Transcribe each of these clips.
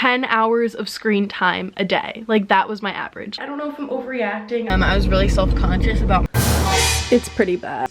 10 hours of screen time a day. Like, that was my average. I don't know if I'm overreacting. I was really self-conscious about it's pretty bad.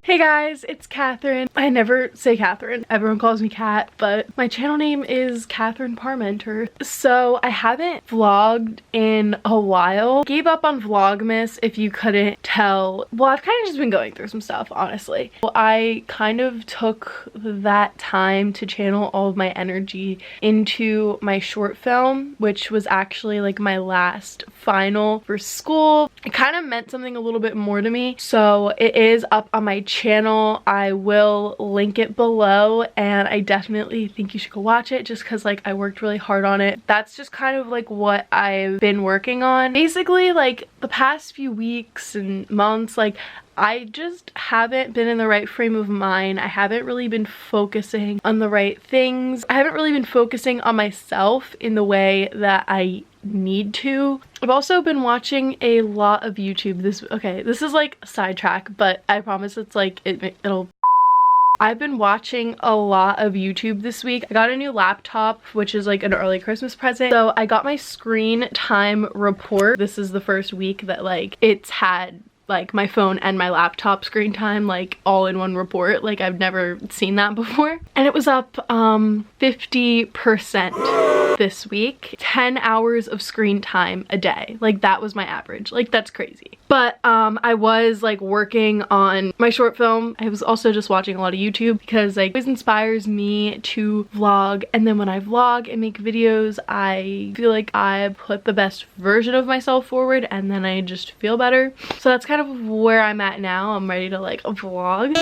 Hey guys, it's Catherine. I never say Catherine. Everyone calls me Kat, but my channel name is Catherine Parmenter. So I haven't vlogged in a while. Gave up on Vlogmas, if you couldn't tell. Well, I've kind of just been going through some stuff, honestly. Well, I kind of took that time to channel all of my energy into my short film, which was actually like my last final for school. It kind of meant something a little bit more to me. So it is up on my channel. I will link it below, and I definitely think you should go watch it just because like I worked really hard on it. That's just kind of like what I've been working on. Basically, like the past few weeks and months, like I just haven't been in the right frame of mind. I haven't really been focusing on the right things. I haven't really been focusing on myself in the way that I need to. I've also been watching a lot of YouTube. This is like a sidetrack, but I promise it's like it'll I've been watching a lot of YouTube this week. I got a new laptop, which is like an early Christmas present. So I got my screen time report. This is the first week that like it's had like my phone and my laptop screen time like all in one report. Like I've never seen that before. And it was up 50% this week. 10 hours of screen time a day. Like that was my average. Like that's crazy. But I was like working on my short film. I was also just watching a lot of YouTube because like it always inspires me to vlog, and then when I vlog and make videos I feel like I put the best version of myself forward, and then I just feel better. So that's kind of where I'm at now. I'm ready to like vlog.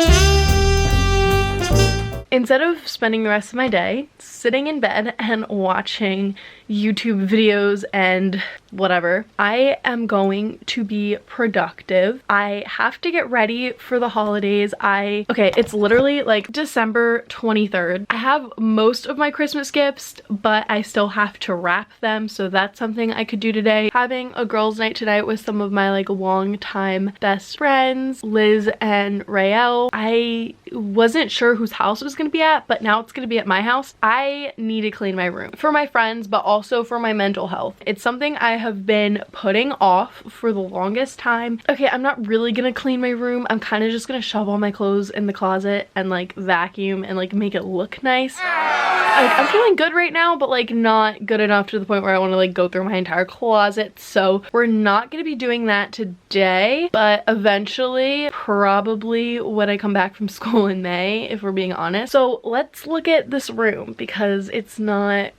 Instead of spending the rest of my day sitting in bed and watching YouTube videos and whatever, I am going to be productive. I have to get ready for the holidays. Okay, it's literally like December 23rd. I have most of my Christmas gifts, but I still have to wrap them, so that's something I could do today. Having a girls' night tonight with some of my like long-time best friends, Liz and Rael. I wasn't sure whose house it was gonna be at, but now it's gonna be at my house. I need to clean my room for my friends, but also for my mental health. It's something I have been putting off for the longest time. Okay, I'm not really gonna clean my room. I'm kind of just gonna shove all my clothes in the closet and like vacuum and like make it look nice. Like, I'm feeling good right now, but like not good enough to the point where I want to like go through my entire closet. So we're not gonna be doing that today, but eventually, probably when I come back from school in May, if we're being honest. So let's look at this room because it's not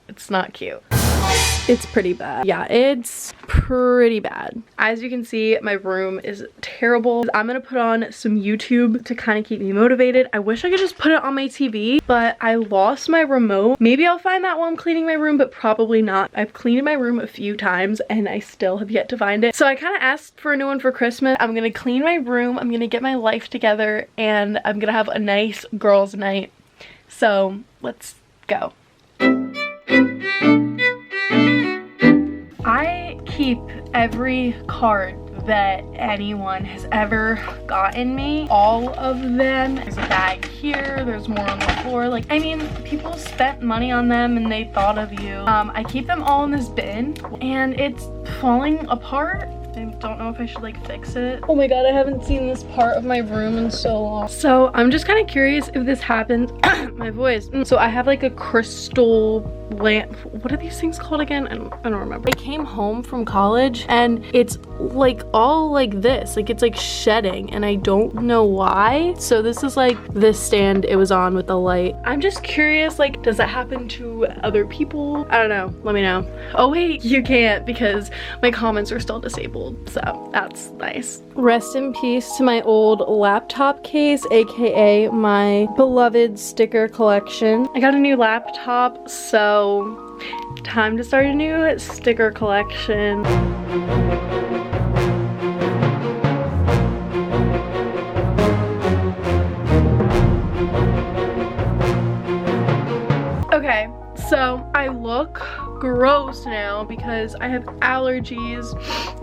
cute. It's pretty bad. Yeah, it's pretty bad. As you can see, my room is terrible. I'm gonna put on some YouTube to kind of keep me motivated. I wish I could just put it on my TV, but I lost my remote. Maybe I'll find that while I'm cleaning my room, but probably not. I've cleaned my room a few times and I still have yet to find it. So I kind of asked for a new one for Christmas. I'm gonna clean my room, I'm gonna get my life together, and I'm gonna have a nice girls' night. So let's go. I keep every card that anyone has ever gotten me. All of them. There's a bag here, there's more on the floor. Like, I mean, people spent money on them and they thought of you. I keep them all in this bin and it's falling apart. I don't know if I should like fix it. Oh my god, I haven't seen this part of my room in so long. So I'm just kind of curious if this happens. My voice. So I have like a crystal lamp. What are these things called again? I don't remember. I came home from college and it's like all like this. Like it's like shedding and I don't know why. So this is like this stand it was on with the light. I'm just curious, like, does that happen to other people? I don't know. Let me know. Oh wait, you can't because my comments are still disabled. So that's nice. Rest in peace to my old laptop case, aka my beloved sticker collection. I got a new laptop, so time to start a new sticker collection. Okay, so I look gross now because I have allergies.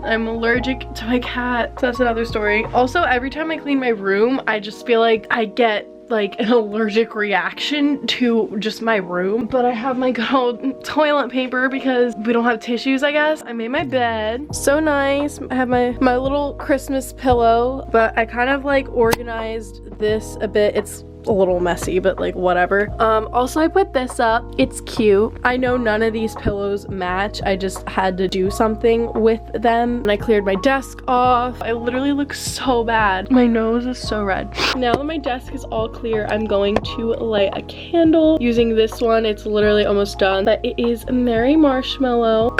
I'm allergic to my cat. So that's another story. Also, every time I clean my room, I just feel like I get like an allergic reaction to just my room. But I have my good old toilet paper because we don't have tissues, I guess. I made my bed. So nice. I have my little Christmas pillow, but I kind of like organized this a bit. It's a little messy, but like whatever. Also I put this up. It's cute. I know none of these pillows match. I just had to do something with them. And I cleared my desk off. I literally look so bad. My nose is so red. Now that my desk is all clear, I'm going to light a candle using this one. It's literally almost done. But it is Merry Marshmallow.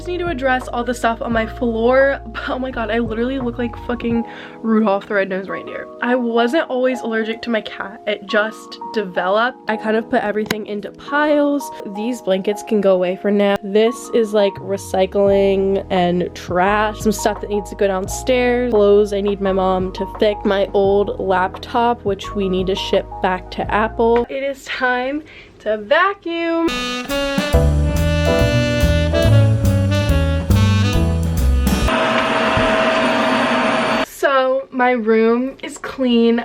Need to address all the stuff on my floor. Oh my god, I literally look like fucking Rudolph the Red-Nosed Reindeer. I wasn't always allergic to my cat. It just developed. I kind of put everything into piles. These blankets can go away for now. This is like recycling and trash. Some stuff that needs to go downstairs. Clothes I need my mom to fix. My old laptop, which we need to ship back to Apple. It is time to vacuum. So my room is clean.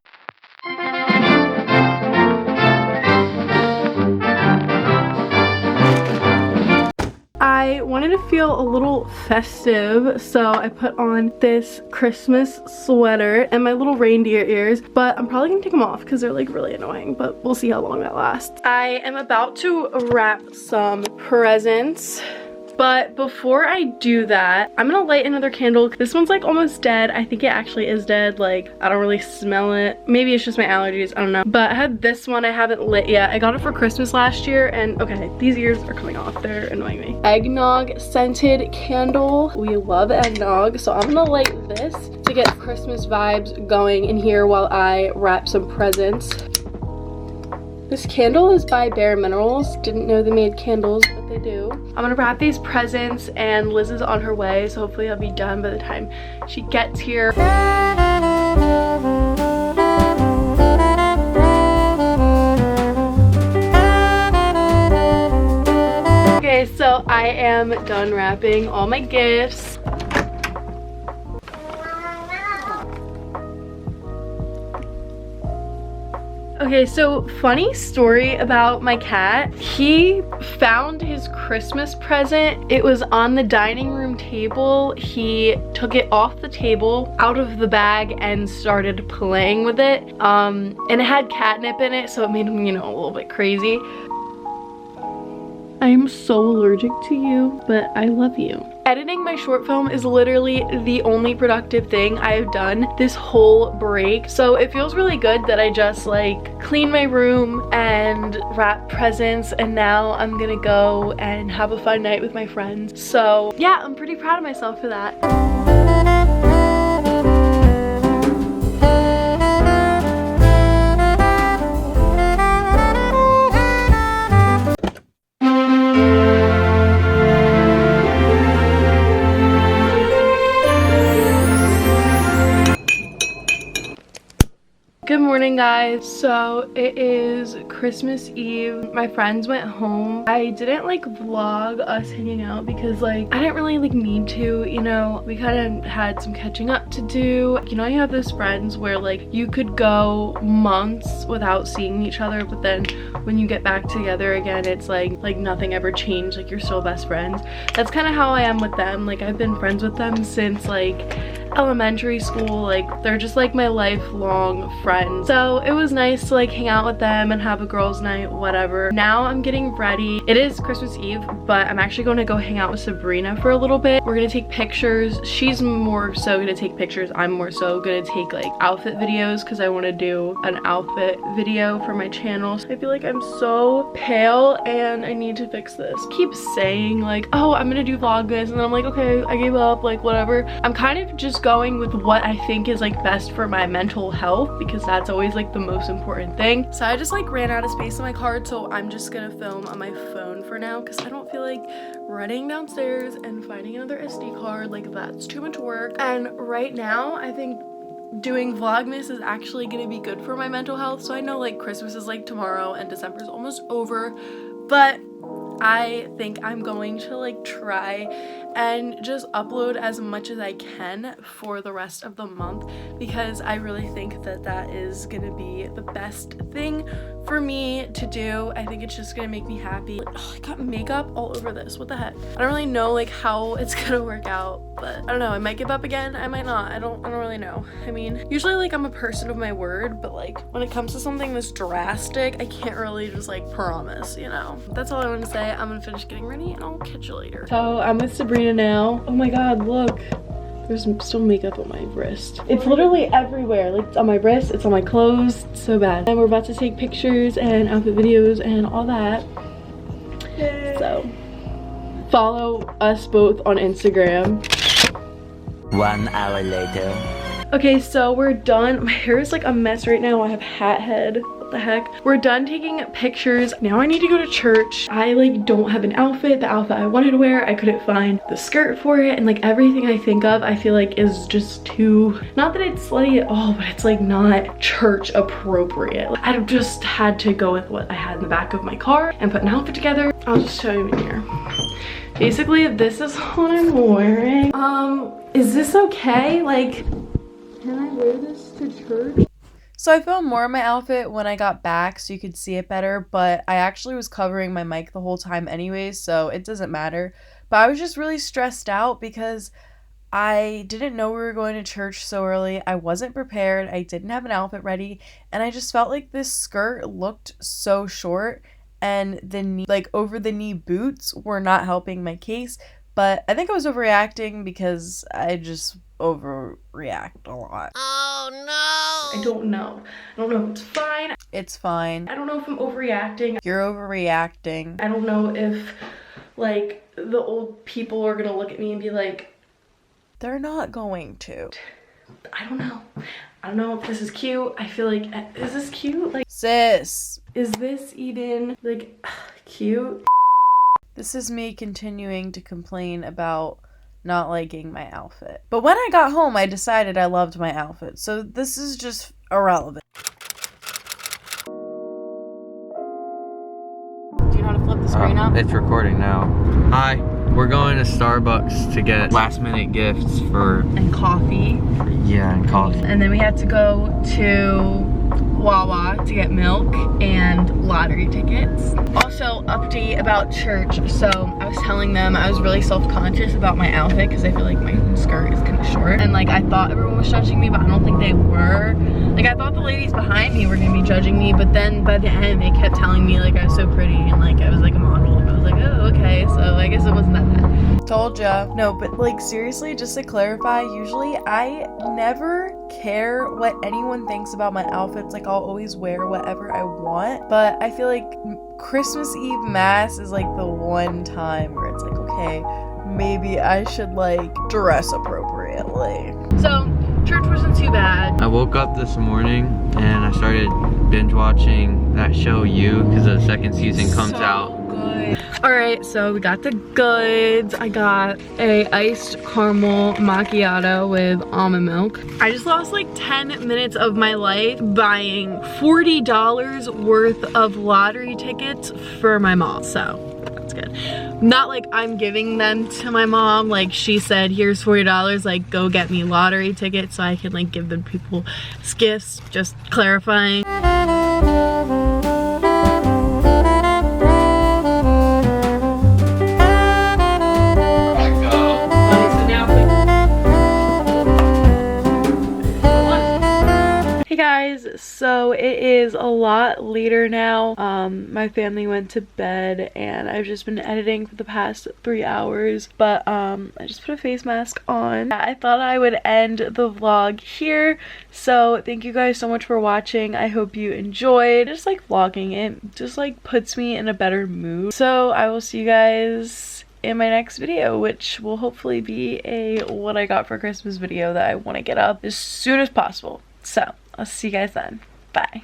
I wanted to feel a little festive, so I put on this Christmas sweater and my little reindeer ears, but I'm probably gonna take them off because they're like really annoying, but we'll see how long that lasts. I am about to wrap some presents. But before I do that, I'm gonna light another candle. This one's like almost dead. I think it actually is dead. Like, I don't really smell it. Maybe it's just my allergies, I don't know. But I have this one I haven't lit yet. I got it for Christmas last year and okay, these ears are coming off. They're annoying me. Eggnog scented candle. We love eggnog. So I'm gonna light this to get Christmas vibes going in here while I wrap some presents. This candle is by Bare Minerals. Didn't know they made candles, but they do. I'm gonna wrap these presents and Liz is on her way, so hopefully I'll be done by the time she gets here. Okay, so I am done wrapping all my gifts. Okay, so funny story about my cat. He found his Christmas present. It was on the dining room table. He took it off the table, out of the bag, and started playing with it. And it had catnip in it, so it made him, you know, a little bit crazy. I am so allergic to you, but I love you. Editing my short film is literally the only productive thing I have done this whole break. So it feels really good that I just like clean my room and wrap presents, and now I'm gonna go and have a fun night with my friends. So yeah, I'm pretty proud of myself for that. Good morning, guys. So it is Christmas Eve. My friends went home. I didn't like vlog us hanging out because like I didn't really like need to, you know. We kind of had some catching up to do. You know, you have those friends where like you could go months without seeing each other, but then when you get back together again, it's like nothing ever changed. Like you're still best friends. That's kind of how I am with them. Like I've been friends with them since like elementary school. Like they're just like my lifelong friends. So it was nice to like hang out with them and have a girls' night, whatever. Now I'm getting ready. It is Christmas Eve, but I'm actually going to go hang out with Sabrina for a little bit. We're gonna take pictures. She's more so gonna take pictures. I'm more so gonna take like outfit videos because I want to do an outfit video for my channel. I feel like I'm so pale and I need to fix this. Keep saying like, oh, I'm gonna do vlogmas, and then I'm like, okay, I gave up, like whatever. I'm kind of just going with what I think is like best for my mental health because that's always like the most important thing. So I just like ran out of space on my card, so I'm just gonna film on my phone for now because I don't feel like running downstairs and finding another SD card. Like that's too much work. And right now I think doing vlogmas is actually gonna be good for my mental health. So I know like Christmas is like tomorrow and December is almost over, but I think I'm going to like try and just upload as much as I can for the rest of the month, because I really think that that is gonna be the best thing for me to do. I think it's just gonna make me happy. Oh, I got makeup all over this. What the heck? I don't really know like how it's gonna work out, but I don't know. I might give up again. I might not. I don't really know. I mean, usually like I'm a person of my word, but like when it comes to something this drastic, I can't really just like promise, you know? That's all I want to say. I'm gonna finish getting ready and I'll catch you later. So I'm with Sabrina now. Oh my god, look. There's still makeup on my wrist. It's literally everywhere. Like, it's on my wrist, it's on my clothes. It's so bad. And we're about to take pictures and outfit videos and all that. Yay. So, follow us both on Instagram. 1 hour later. Okay, so we're done. My hair is like a mess right now. I have hat head. What the heck? We're done taking pictures. Now I need to go to church. I like don't have an outfit. The outfit I wanted to wear, I couldn't find the skirt for it, and like everything I think of, I feel like is just too, not that it's slutty at all, but it's like not church appropriate. I just had to go with what I had in the back of my car and put an outfit together. I'll just show you in here. Basically, this is what I'm wearing. Is this okay? Like, can I wear this to church? So I filmed more of my outfit when I got back so you could see it better, but I actually was covering my mic the whole time anyways, so it doesn't matter. But I was just really stressed out because I didn't know we were going to church so early. I wasn't prepared. I didn't have an outfit ready, and I just felt like this skirt looked so short, and the knee, like over the knee boots were not helping my case. But I think I was overreacting because I just overreact a lot. Oh no! I don't know. I don't know if it's fine. It's fine. I don't know if I'm overreacting. You're overreacting. I don't know if like the old people are gonna look at me and be like, they're not going to. I don't know. I don't know if this is cute. I feel like, is this cute? Like, sis, is this even like cute? This is me continuing to complain about not liking my outfit. But when I got home, I decided I loved my outfit. So this is just irrelevant. Do you know how to flip the screen up? It's recording now. Hi, we're going to Starbucks to get last minute gifts for... And coffee. Yeah, and coffee. And then we had to go to Wawa to get milk and lottery tickets. Also, update about church. So I was telling them I was really self-conscious about my outfit because I feel like my skirt is kind of short. And like I thought everyone was judging me, but I don't think they were. Like I thought the ladies behind me were gonna be judging me, but then by the end they kept telling me like I was so pretty and like I was like a model. And I was like, oh, okay. So I guess it wasn't that bad. Told ya. No, but like seriously, just to clarify, usually I never care what anyone thinks about my outfits. Like I'll always wear whatever I want, but I feel like Christmas Eve Mass is like the one time where it's like, okay, maybe I should like dress appropriately. So church wasn't too bad. I woke up this morning and I started binge watching that show You, because the second season comes out. Alright, so we got the goods. I got a iced caramel macchiato with almond milk. I just lost like 10 minutes of my life buying $40 worth of lottery tickets for my mom, so that's good. Not like I'm giving them to my mom, like she said, here's $40, like go get me lottery tickets so I can like give them people as gifts, just clarifying. So it is a lot later now. My family went to bed and I've just been editing for the past 3 hours, but I just put a face mask on. I thought I would end the vlog here, so thank you guys so much for watching. I hope you enjoyed. Just like vlogging, it just like puts me in a better mood. So I will see you guys in my next video, which will hopefully be a what I got for Christmas video that I want to get up as soon as possible. So I'll see you guys then. Bye.